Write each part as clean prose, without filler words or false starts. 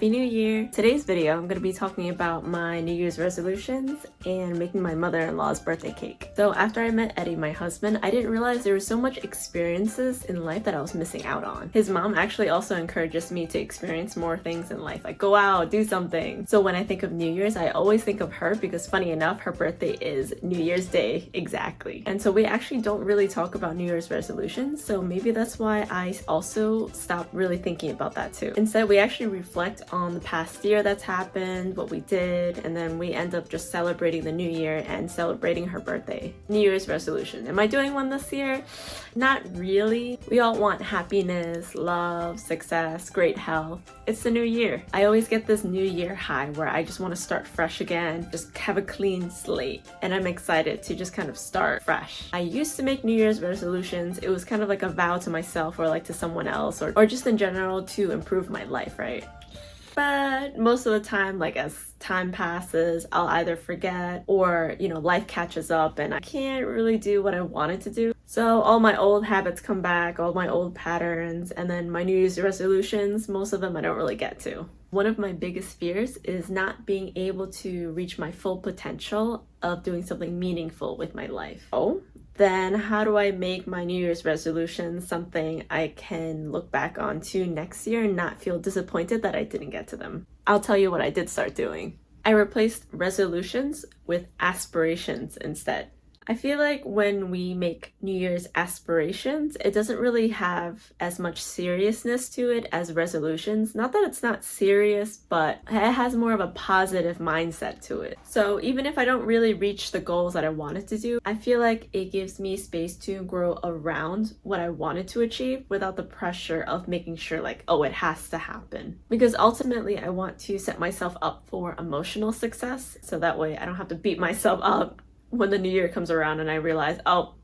Happy New Year! Today's video I'm going to be talking about my New Year's resolutions and making my mother-in-law's birthday cake. So after I met Eddie, my husband, I didn't realize there were so much experiences in life that I was missing out on. His mom actually also encourages me to experience more things in life, like go out, do something. So when I think of New Year's, I always think of her because funny enough, her birthday is New Year's Day exactly. And so we actually don't really talk about New Year's resolutions, so maybe that's why I also stopped really thinking about that too. Instead, we actually reflect on the past year that's happened, what we did, and then we end up just celebrating the new year and celebrating her birthday. New Year's resolution. Am I doing one this year? Not really. We all want happiness, love, success, great health. It's the new year. I always get this new year high where I just want to start fresh again, just have a clean slate. And I'm excited to just kind of start fresh. I used to make New Year's resolutions. It was kind of like a vow to myself or like to someone else or just in general to improve my life, right? But most of the time, like as time passes, I'll either forget or, life catches up and I can't really do what I wanted to do. So all my old habits come back, all my old patterns, and then my New Year's resolutions, most of them I don't really get to. One of my biggest fears is not being able to reach my full potential of doing something meaningful with my life. Oh, then how do I make my New Year's resolution something I can look back on to next year and not feel disappointed that I didn't get to them? I'll tell you what I did start doing. I replaced resolutions with aspirations instead. I feel like when we make New Year's aspirations, it doesn't really have as much seriousness to it as resolutions. Not that it's not serious, but it has more of a positive mindset to it. So even if I don't really reach the goals that I wanted to do, I feel like it gives me space to grow around what I wanted to achieve without the pressure of making sure like, oh, it has to happen. Because ultimately I want to set myself up for emotional success. So that way I don't have to beat myself up when the new year comes around and I realize, oh,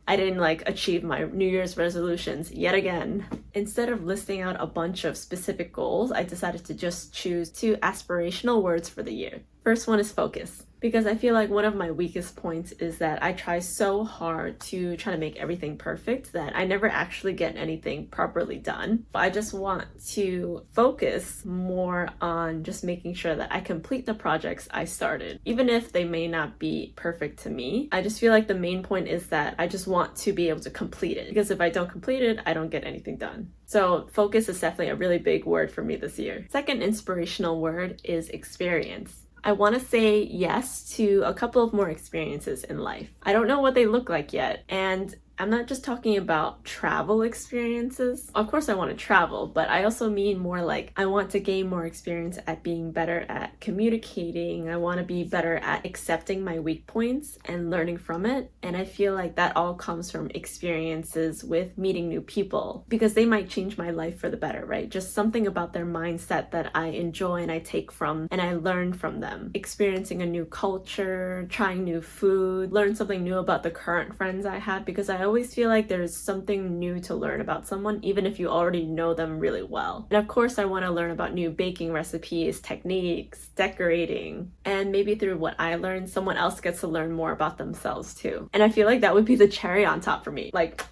I didn't achieve my New Year's resolutions yet again. Instead of listing out a bunch of specific goals, I decided to just choose 2 aspirational words for the year. First one is focus. Because I feel like one of my weakest points is that I try so hard to try to make everything perfect that I never actually get anything properly done. I just want to focus more on just making sure that I complete the projects I started. Even if they may not be perfect to me, I just feel like the main point is that I just want to be able to complete it. Because if I don't complete it, I don't get anything done. So focus is definitely a really big word for me this year. Second inspirational word is experience. I want to say yes to a couple of more experiences in life. I don't know what they look like yet, and I'm not just talking about travel experiences. Of course I want to travel, but I also mean more like I want to gain more experience at being better at communicating. I want to be better at accepting my weak points and learning from it. And I feel like that all comes from experiences with meeting new people because they might change my life for the better, right? Just something about their mindset that I enjoy and I take from and I learn from them. Experiencing a new culture, trying new food, learn something new about the current friends I have because I always feel like there's something new to learn about someone, even if you already know them really well. And of course, I want to learn about new baking recipes, techniques, decorating, and maybe through what I learned, someone else gets to learn more about themselves too. And I feel like that would be the cherry on top for me. Like,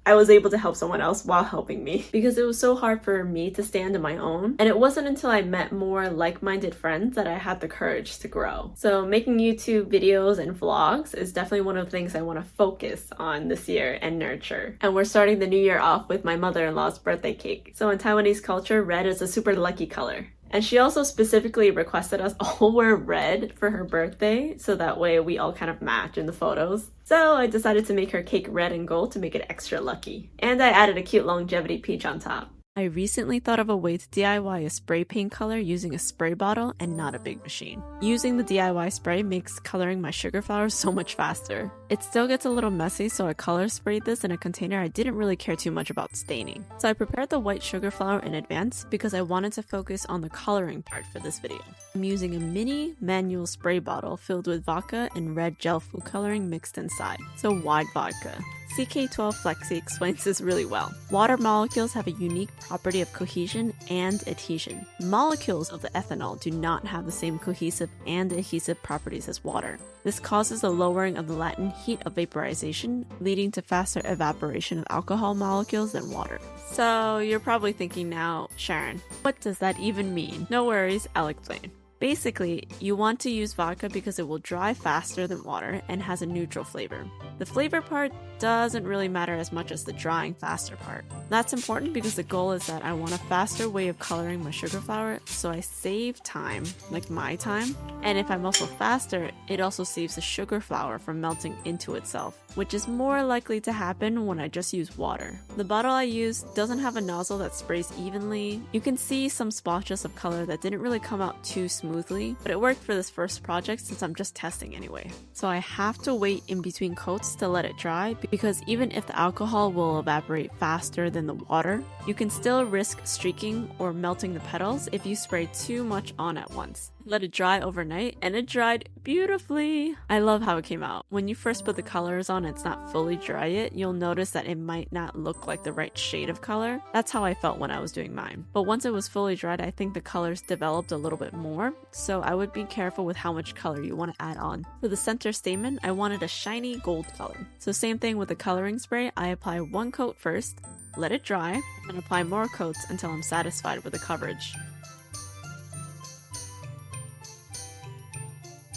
I was able to help someone else while helping me because it was so hard for me to stand on my own. And it wasn't until I met more like-minded friends that I had the courage to grow. So making YouTube videos and vlogs is definitely one of the things I want to focus on this year and nurture. And we're starting the new year off with my mother-in-law's birthday cake. So in Taiwanese culture, red is a super lucky color. And she also specifically requested us all wear red for her birthday, so that way we all kind of match in the photos. So I decided to make her cake red and gold to make it extra lucky. And I added a cute longevity peach on top. I recently thought of a way to DIY a spray paint color using a spray bottle and not a big machine. Using the DIY spray makes coloring my sugar flowers so much faster. It still gets a little messy, so I color sprayed this in a container I didn't really care too much about staining. So I prepared the white sugar flower in advance because I wanted to focus on the coloring part for this video. I'm using a mini manual spray bottle filled with vodka and red gel food coloring mixed inside, so wide vodka. CK12 Flexi explains this really well. Water molecules have a unique property of cohesion and adhesion. Molecules of the ethanol do not have the same cohesive and adhesive properties as water. This causes the lowering of the latent heat of vaporization, leading to faster evaporation of alcohol molecules than water. So you're probably thinking now, Sharon, what does that even mean? No worries, I'll explain. Basically, you want to use vodka because it will dry faster than water and has a neutral flavor. The flavor part doesn't really matter as much as the drying faster part. That's important because the goal is that I want a faster way of coloring my sugar flour, so I save time, like my time. And if I'm also faster, it also saves the sugar flour from melting into itself, which is more likely to happen when I just use water. The bottle I use doesn't have a nozzle that sprays evenly. You can see some splotches of color that didn't really come out too smoothly, but it worked for this first project since I'm just testing anyway. So I have to wait in between coats to let it dry, because even if the alcohol will evaporate faster than the water, you can still risk streaking or melting the petals if you spray too much on at once. Let it dry overnight, and it dried beautifully. I love how it came out. When you first put the colors on and it's not fully dry yet, you'll notice that it might not look like the right shade of color. That's how I felt when I was doing mine. But once it was fully dried, I think the colors developed a little bit more, so I would be careful with how much color you want to add on. For the center statement, I wanted a shiny gold color. So same thing with the coloring spray, I apply one coat first, let it dry, and apply more coats until I'm satisfied with the coverage.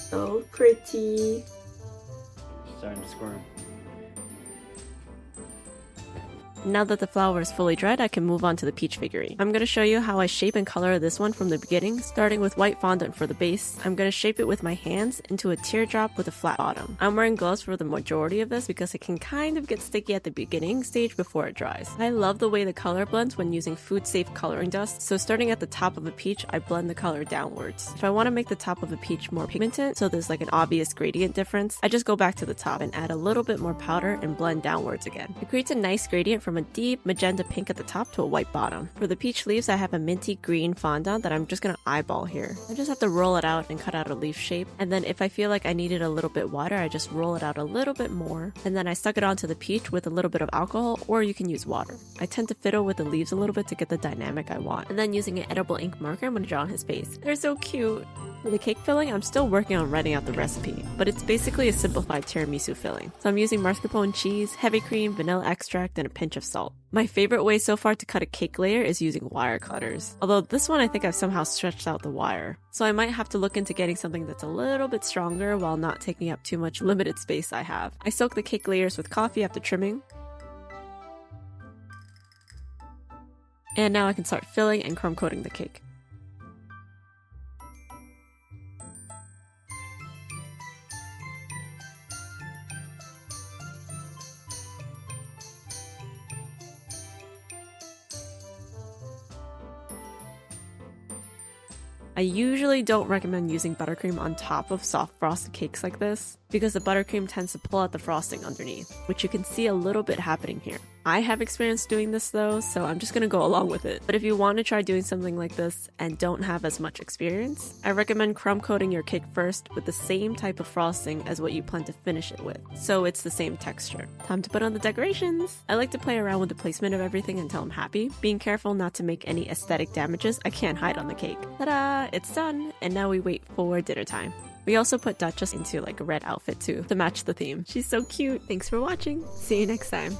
So pretty. Starting to squirm. Now that the flour is fully dried, I can move on to the peach figurine. I'm going to show you how I shape and color this one from the beginning, starting with white fondant for the base. I'm going to shape it with my hands into a teardrop with a flat bottom. I'm wearing gloves for the majority of this because it can kind of get sticky at the beginning stage before it dries. I love the way the color blends when using food-safe coloring dust, so starting at the top of a peach, I blend the color downwards. If I want to make the top of a peach more pigmented, so there's like an obvious gradient difference, I just go back to the top and add a little bit more powder and blend downwards again. It creates a nice gradient from a deep magenta pink at the top to a white bottom. For the peach leaves, I have a minty green fondant that I'm just gonna eyeball here. I just have to roll it out and cut out a leaf shape, and then if I feel like I need it a little bit wider, I just roll it out a little bit more, and then I stuck it onto the peach with a little bit of alcohol, or you can use water. I tend to fiddle with the leaves a little bit to get the dynamic I want. And then using an edible ink marker, I'm gonna draw on his face. They're so cute! For the cake filling, I'm still working on writing out the recipe, but it's basically a simplified tiramisu filling. So I'm using mascarpone cheese, heavy cream, vanilla extract, and a pinch of salt. My favorite way so far to cut a cake layer is using wire cutters. Although this one I think I've somehow stretched out the wire. So I might have to look into getting something that's a little bit stronger while not taking up too much limited space I have. I soak the cake layers with coffee after trimming. And now I can start filling and crumb coating the cake. I usually don't recommend using buttercream on top of soft frosted cakes like this, because the buttercream tends to pull out the frosting underneath, which you can see a little bit happening here. I have experience doing this though, so I'm just gonna go along with it. But if you want to try doing something like this and don't have as much experience, I recommend crumb coating your cake first with the same type of frosting as what you plan to finish it with, so it's the same texture. Time to put on the decorations! I like to play around with the placement of everything until I'm happy, being careful not to make any aesthetic damages I can't hide on the cake. Ta-da! It's done! And now we wait for dinner time. We also put Duchess into like a red outfit too, to match the theme. She's so cute! Thanks for watching! See you next time!